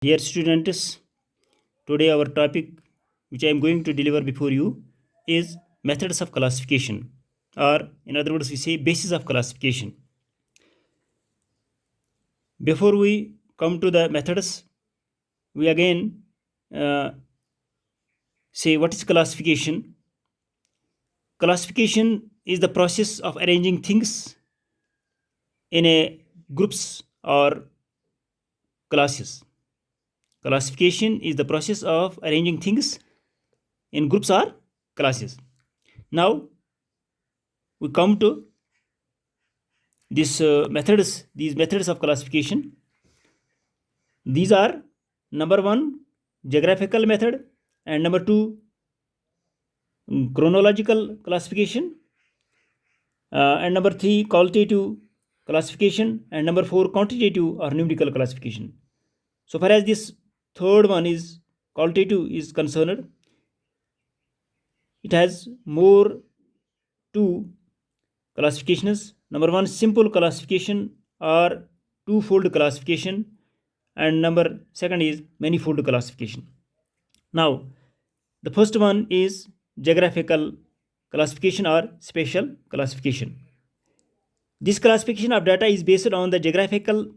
Dear students, today our topic which I am going to deliver before you is methods of classification, or in other words we say basis of classification. Before we come to the methods, we again uh, say what is classification. Classification is the process of arranging things in a groups or classes. Classification is the process of arranging things in groups or classes. Now we come to these methods of classification. These are number one, geographical method, and number two, chronological classification, and number three, qualitative classification, and number four, quantitative or numerical classification. So far as this third one is qualitative is concerned, it has more two classifications. Number one, simple classification or twofold classification, and number second is manifold classification. Now, the first one is geographical classification or spatial classification. This classification of data is based on the geographical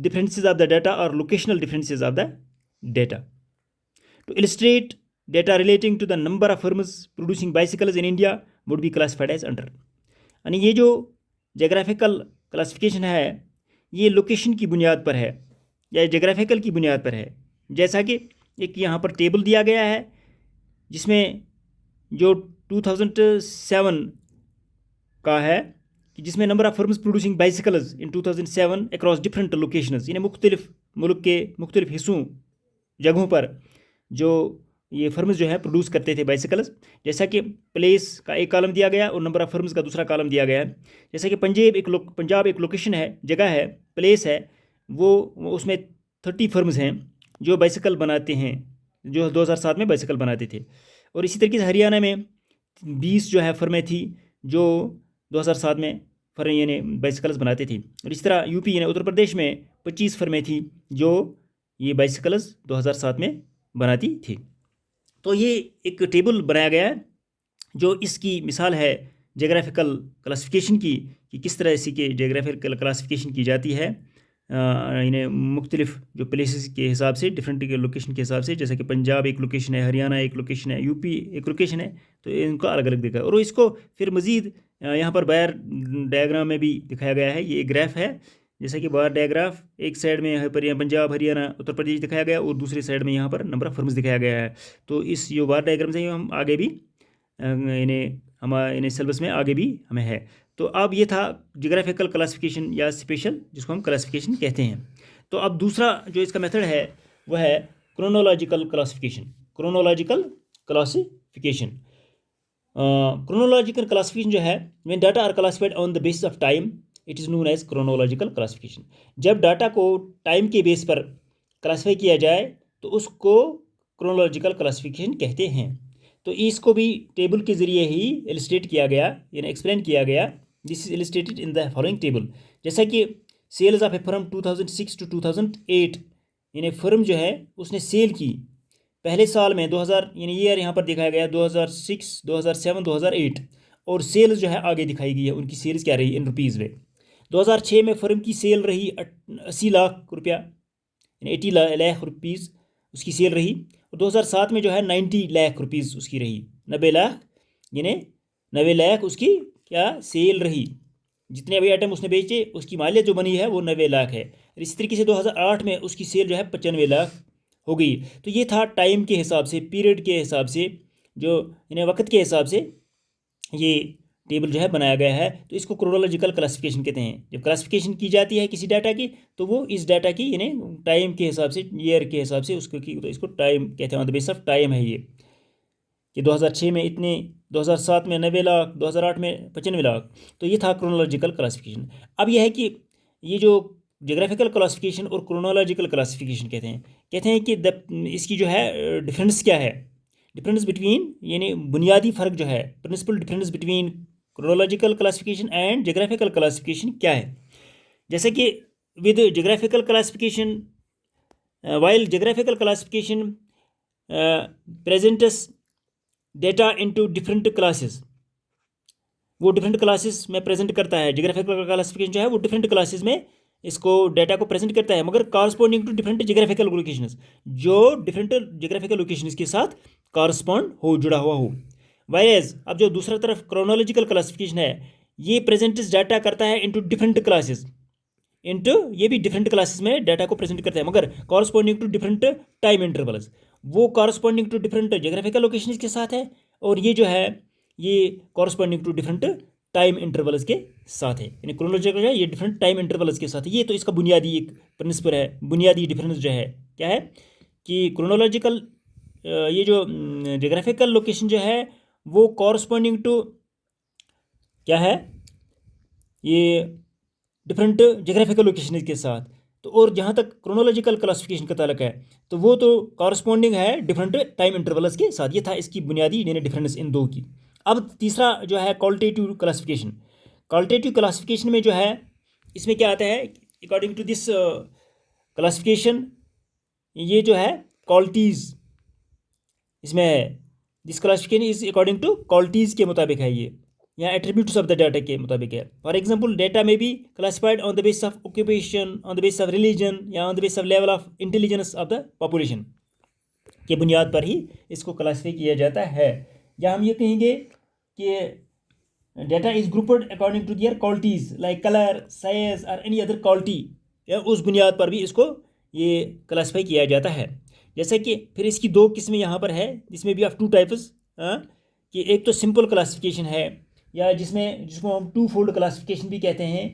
differences of the data or locational differences of the data. To illustrate, data relating to the number of firms producing bicycles in India would be classified as under. यानी ये जो geographical classification है ये location की बुनियाद पर है या जोग्राफिकल की बुनियाद पर है। जैसा कि एक यहाँ पर टेबल दिया गया है जिसमें जो 2007 का है कि जिसमें number of firms producing bicycles in 2007 across different locations, इन्हें मुख्तलिफ मुल्क के मुख्तलिफ हिस्सों जगहों पर जो ये फर्म्स जो है प्रोड्यूस करते थे बाइसिकल्स। जैसा कि प्लेस का एक कॉलम दिया गया और नंबर ऑफ फर्म्स का दूसरा कॉलम दिया गया है। जैसा कि पंजाब एक लोकेशन है, जगह है, प्लेस है, वो उसमें 30 फर्म्स हैं जो बाइसिकल बनाते हैं, जो 2007 में बाइसिकल बनाते थे। और इसी तरीके से हरियाणा में 20 जो है फर्में थी जो 2007 में यानी बाइसिकल्स बनाती थी। और इस तरह यूपी यानी उत्तर प्रदेश में 25 फर्में थी जो ये बाइसिकल्स 2007 में बनाती थी। तो ये एक टेबल बनाया गया है जो इसकी मिसाल है जोग्राफिकल क्लासिफिकेशन की, कि किस तरह इसी के जोग्राफिकल क्लासिफिकेशन की जाती है इन्हें मुख्तलिफ जो प्लेसेस के हिसाब से, डिफरेंट के लोकेशन के हिसाब से। जैसे कि पंजाब एक लोकेशन है, हरियाणा एक लोकेशन है, यूपी एक लोकेशन है, तो इनको अलग अलग दिखा है। और इसको फिर मज़ीद यहाँ पर बार डायग्राम में भी दिखाया गया है। ये एक ग्राफ है, जैसा कि बार डायग्राफ एक साइड में पर पंजाब, हरियाणा, उत्तर प्रदेश दिखाया गया और दूसरी साइड में यहाँ पर नंबर ऑफ फर्म्स दिखाया गया है। तो इस जो बार डायग्राम से हम आगे भी इन्हें सिलेबस में आगे भी हमें है। तो अब ये था जोग्राफिकल क्लासिफिकेशन या स्पेशल, जिसको हम क्लासिफिकेशन कहते हैं। तो अब दूसरा जो इसका मेथड है वह है chronological classification. Chronological classification chronological classification जो है, when data are classified on the basis of time, it is known as chronological classification. जब डाटा को टाइम के बेस पर क्लासिफाई किया जाए तो उसको क्रोनोलॉजिकल क्लासिफिकेशन कहते हैं। तो इसको भी टेबल के ज़रिए ही इलस्ट्रेट किया गया, यानी एक्सप्लेन किया गया। This is illustrated in the following table. जैसा कि sales of a firm 2006 to 2008, यानी फर्म जो है उसने सेल की पहले साल में 2000, यानी ईयर यहाँ पर दिखाया गया 2006, 2007, 2008, और सेल्स जो है आगे दिखाई गई है, उनकी सेल्स क्या रही इन रुपीज़ में। 2006 में फर्म की सेल रही 80 लाख रुपया, यानी 80 लाख रुपीज़ उसकी सेल रही। और 2007 में जो है 90 लाख रुपीज़ उसकी रही, 90 लाख, यानी 90 लाख उसकी क्या सेल रही। जितने भी आइटम उसने बेचे उसकी मालियत जो बनी है वो 90 लाख है। इसी तरीके से 2008 में उसकी सेल जो है 95 लाख हो गई। तो ये था टाइम के हिसाब से, पीरियड के हिसाब से, जो यानी वक्त के हिसाब से ये टेबल जो है बनाया गया है। तो इसको क्रोनोलॉजिकल क्लासिफिकेशन कहते हैं। जब क्लासिफिकेशन की जाती है किसी डाटा की तो वो इस डाटा की यानी टाइम के हिसाब से, ईयर के हिसाब से उसको की, तो इसको टाइम कहते हैं, on the base of time है ये, कि 2006 में इतने, 2007 में 90 लाख, 2008 में 95 लाख। तो ये था क्रोनोलॉजिकल क्लासिफिकेशन। अब यह है कि ये जो जोग्राफिकल क्लासिफिकेशन और क्रोनोलॉजिकल क्लासिफिकेशन कहते हैं कि इसकी जो है डिफरेंस क्या है, डिफरेंस बिटवीन, यानी बुनियादी फ़र्क जो है, principal difference between chronological classification and geographical classification क्या है। जैसे कि with geographical classification while geographical classification presents data into different classes, वो डिफरेंट क्लासेस में प्रेजेंट करता है। जियोग्राफिकल क्लासिफिकेशन जो है वो डिफरेंट क्लासेस में इसको डाटा को प्रेजेंट करता है, मगर corresponding to different geographical locations, जो डिफरेंट जियोग्राफिकल लोकेशंस के साथ कॉरस्पॉन्ड हो, जुड़ा हुआ हो। वाइज अब जो दूसरा तरफ क्रोनोलॉजिकल क्लासिफिकेशन है, ये प्रेजेंट्स डाटा करता है इनटू डिफरेंट क्लासेस, इनटू ये भी डिफरेंट क्लासेस में डाटा को प्रेजेंट करता है, मगर corresponding to different time intervals, वो corresponding to different geographical locations के साथ है, और ये जो है ये corresponding to different time intervals के साथ है। यानी क्रोनोलॉजिकल जो है ये डिफरेंट टाइम इंटरवल्स के साथ है। ये तो इसका बुनियादी एक प्रिंसिपल है, बुनियादी डिफरेंस जो है क्या है कि क्रोनोलॉजिकल ये जो जियोग्राफिकल लोकेशन जो है वो कॉरस्पॉन्डिंग टू क्या है, ये डिफरेंट जियोग्राफिकल लोकेशन के साथ। तो और जहाँ तक क्रोनोलॉजिकल क्लासिफिकेशन का ताल्लुक है तो वो तो कॉरस्पॉन्डिंग है डिफरेंट टाइम इंटरवल्स के साथ। ये था इसकी बुनियादी यानी डिफरेंस इन दो की। अब तीसरा जो है क्वालिटेटिव क्लासिफिकेशन। क्वालिटेटिव क्लासिफिकेशन में जो है इसमें क्या आता है, अकॉर्डिंग टू दिस क्लासिफिकेशन ये जो है क्वालिटीज़ इसमें है। This classification is according to qualities के मुताबिक है ये, या एट्रीब्यूट्स ऑफ द डाटा के मुताबिक है। फॉर एग्जांपल डेटा में भी classified on the basis of occupation, on the basis of religion, या on the basis of level of intelligence of the population के बुनियाद पर ही इसको क्लासीफाई किया जाता है। या हम ये कहेंगे कि data is grouped according to their qualities like colour, size और एनी अदर क्वालिटी, या उस बुनियाद पर भी इसको ये क्लासीफाई किया जाता है। जैसे कि फिर इसकी दो किस्में यहाँ पर है, इसमें भी ऑफ टू टाइप्स, कि एक तो सिंपल क्लासिफिकेशन है, या जिसको हम टू फोल्ड क्लासिफिकेशन भी कहते हैं।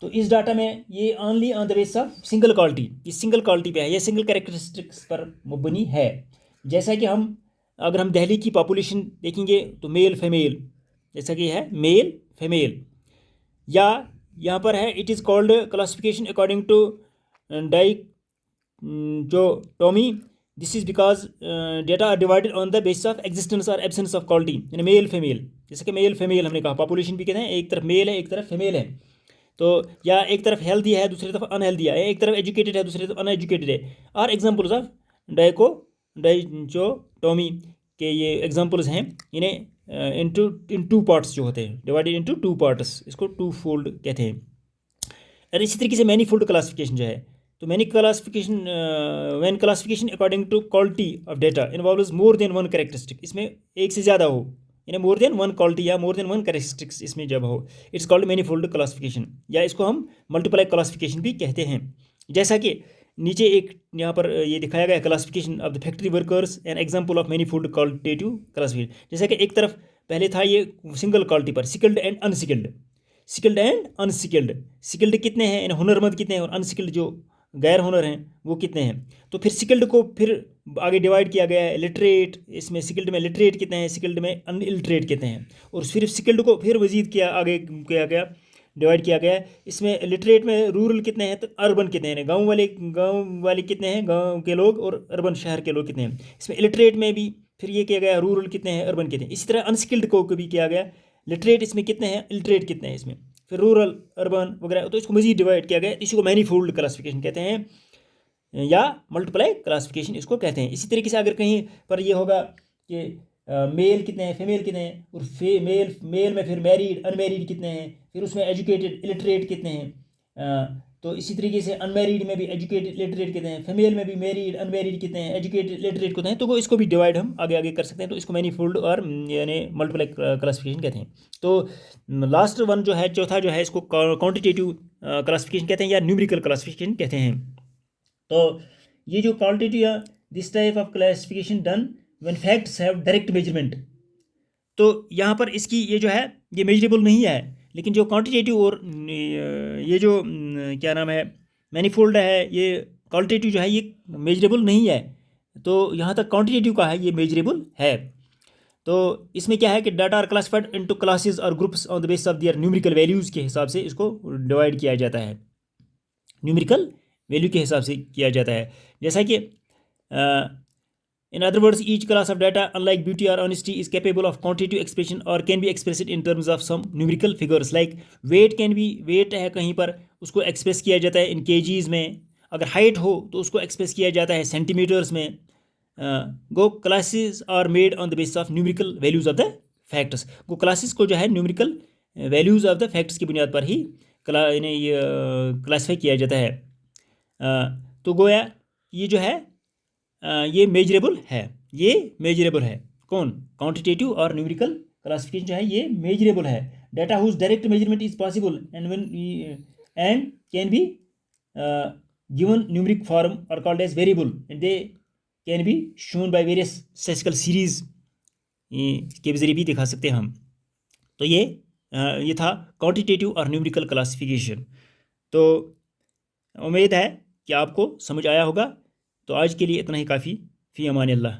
तो इस डाटा में ये only on the basis of single quality, ये सिंगल क्वालिटी पे है, ये सिंगल कैरेक्टरिस्टिक्स पर मुबनी है। जैसा कि अगर हम दिल्ली की पॉपुलेशन देखेंगे तो मेल फीमेल, जैसा कि है मेल फीमेल, या यहाँ पर है it is called classification according to dichotomy, this is because data are divided on the basis of existence और एब्सेंस ऑफ क्वालिटी, यानी मेल फीमेल। जैसे कि मेल फीमेल हमने कहा, पॉपुलेशन भी कहते हैं, एक तरफ मेल है एक तरफ फीमेल है, तो या एक तरफ हेल्दी है दूसरी तरफ अनहेल्दी है, एक तरफ एजुकेटेड है दूसरी तरफ अनएजुकेटेड है। और एग्जाम्पल्स ऑफ डाइकोटोमी के ये एग्जाम्पल्स हैं, इन्हें इन टू पार्ट्स जो होते हैं, डिवाइडेड इनटू टू पार्ट्स, इसको टू फोल्ड कहते हैं। और इसी तरीके से मैनी फोल्ड क्लासिफिकेशन जो है, तो many classification when classification according to quality of data involves more than one characteristic, इसमें एक से ज़्यादा हो, यानी मोर देन वन क्वालिटी या मोर देन वन कैरेक्टरिस्टिक्स इसमें जब हो, it's called many fold classification, या इसको हम मल्टीप्लाई क्लासिफिकेशन भी कहते हैं। जैसा कि नीचे एक यहाँ पर ये दिखाया गया classification of the factory workers an example of many fold qualitative classification. जैसा कि एक तरफ पहले था ये सिंगल क्वालिटी पर, skilled and unskilled, skilled and unskilled, skilled कितने हैं यानी हुनरमंद कितने हैं, और अनस्किल्ड जो गैर हुनर हैं वो कितने हैं। तो फिर स्किल्ड को फिर आगे डिवाइड किया गया है, लिटरेट, इसमें स्किल्ड में लिटरेट कितने हैं, स्किल्ड में अनइलिटरेट कितने हैं, और फिर स्किल्ड को फिर मजीद किया आगे किया गया, डिवाइड किया गया है। इसमें लिटरेट में रूरल कितने हैं तो अर्बन कितने हैं, गाँव वाले कितने हैं, गाँव के लोग, और अर्बन शहर के लोग कितने हैं। इसमें इलिटरेट में भी फिर ये किया गया रूरल कितने हैं अर्बन कितने हैं। इसी तरह अनस्किल्ड को भी किया गया, लिटरेट इसमें कितने हैं, इलिटरेट कितने हैं इसमें, फिर रूरल अर्बन वगैरह, तो इसको मजीद डिवाइड किया गया। इसी को मैनीफोल्ड क्लासिफिकेशन कहते हैं, या मल्टीप्लाई क्लासिफिकेशन इसको कहते हैं। इसी तरीके से अगर कहीं पर ये होगा कि मेल कितने हैं, फीमेल कितने हैं, और मेल में फिर मैरिड अनमैरिड कितने हैं, फिर उसमें एजुकेटेड इलिटरेट कितने हैं, तो इसी तरीके से अनमैरिड में भी एजुकेटेड लिटरेट कितने हैं, फीमेल में भी मैरिड अनमैरिड कितने हैं, एजुकेटेड लिटरेट कितने हैं, तो वो इसको भी डिवाइड हम आगे आगे कर सकते हैं। तो इसको मैनीफोल्ड और यानी मल्टीप्लाई क्लासिफिकेशन कहते हैं। तो लास्ट वन जो है, चौथा जो है, इसको क्वांटिटेटिव क्लासिफिकेशन कहते हैं या न्यूमेरिकल क्लासिफिकेशन कहते हैं। तो ये जो क्वालिटेटिव या this type of classification done when facts have direct measurement, तो यहाँ पर इसकी ये जो है ये मेजरेबल नहीं है, लेकिन जो क्वांटिटेटिव और ये जो क्या नाम है मैनीफोल्ड है, ये क्वालिटेटिव जो है ये मेजरेबल नहीं है, तो यहाँ तक क्वांटिटेटिव का है ये मेजरेबल है। तो इसमें क्या है कि data are classified into classes और groups on the basis of their numerical values के हिसाब से इसको डिवाइड किया जाता है, न्यूमेरिकल वैल्यू के हिसाब से किया जाता है। जैसा कि in other words each class of data unlike beauty और honesty is capable of quantitative expression और can be expressed in terms of some numerical figures like weight can be, weight है कहीं पर उसको एक्सप्रेस किया जाता है इन केजीज में, अगर हाइट हो तो उसको एक्सप्रेस किया जाता है सेंटीमीटर्स में। गो classes are made on the basis of numerical values of the facts. गो क्लासेस को जो है numerical values of the facts की बुनियाद पर ही इन्हें ये क्लासीफाई किया जाता है। तो गोया ये जो है ये मेजरेबल है, ये मेजरेबल है। कौन? क्वांटिटेटिव और न्यूमेरिकल क्लासिफिकेशन जो है ये मेजरेबल है। Data whose direct measurement is possible and can be given numeric form are called as variable and they can be shown by various statistical series के जरिए भी दिखा सकते हैं हम। तो ये था क्वांटिटेटिव और न्यूमेरिकल क्लासिफिकेशन। तो उम्मीद है कि आपको समझ आया होगा। तो आज के लिए इतना ही काफ़ी। फ़ी अमान अल्लाह।